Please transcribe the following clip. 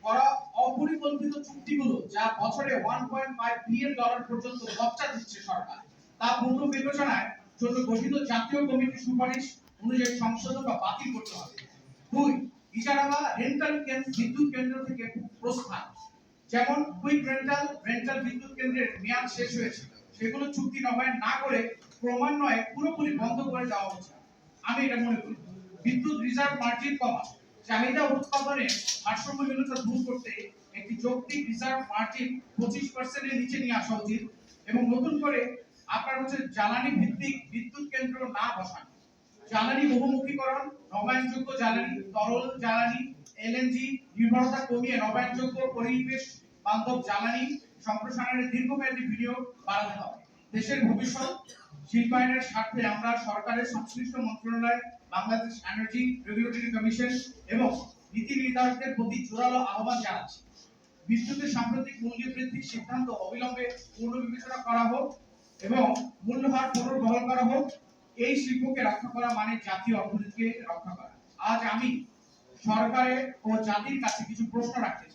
করা অপরিকল্পিত চুক্তিগুলো যা বছরে 1.5 বিলিয়ন ডলার পর্যন্ত খরচা দিচ্ছে সরকার, তা পুনর্বিবেচনার জন্য গঠিত জাতীয় কমিটির সুপারিশ অনুযায়ী সংশোধন বা বাতিল করতে হবে। 2. ইজারা বা রেন্টাল বিদ্যুৎ কেন্দ্র থেকে প্রস্থান, যেমন কুইক রেন্টাল বিদ্যুৎ কেন্দ্রের মেয়াদ শেষ হয়েছে, সেগুলো চুক্তি নবায়ন না করে ক্রমান্বয়ে পুরোপুরি বন্ধ করে দেওয়া হচ্ছে। আমি এটা মনে করি বিদ্যুৎ রিজার্ভ মার্জিন কমা, চাহিদা উৎপাদনের ভারসাম্যহীনতা দূর করতে একটি যৌক্তিক রিজার্ভ মার্জিন 25% এর নিচে নিয়ে আসা উচিত এবং নতুন করে আপনার জ্বালানি ভিত্তিক বিদ্যুৎ কেন্দ্র না বসানো। জ্বালানি বহুমুখীকরণ, নবায়নযোগ্য জ্বালানি, তরল জ্বালানি, এলএনজি নির্ভরতা কমিয়ে নবায়নযোগ্য পরিবেশ বান্ধব জ্বালানি সম্প্রসারণের দীর্ঘমেয়াদী বিনিয়োগ বাড়াতে হবে। দেশের ভবিষ্যৎ শিল্পায়নের স্বার্থে আমরা সরকারের সংশ্লিষ্ট মন্ত্রণালয়, বাংলাদেশ এনার্জি রেগুলেটরি কমিশন এবং নীতি নির্ধারকদের প্রতি জোরালো আহ্বান জানাচ্ছি। বিদ্যুতের সাম্প্রতিক মূল্য বৃদ্ধির সিদ্ধান্ত অবিলম্বে পুনর্বিবেচনা করা হোক এবং মূল্যহার পুনর্বহাল করা হোক। এই শিল্পকে রক্ষা করা মানে জাতীয় অর্থনীতিকে রক্ষা করা। আজ আমি সরকারের ও জাতির কাছে কিছু প্রশ্ন রাখতে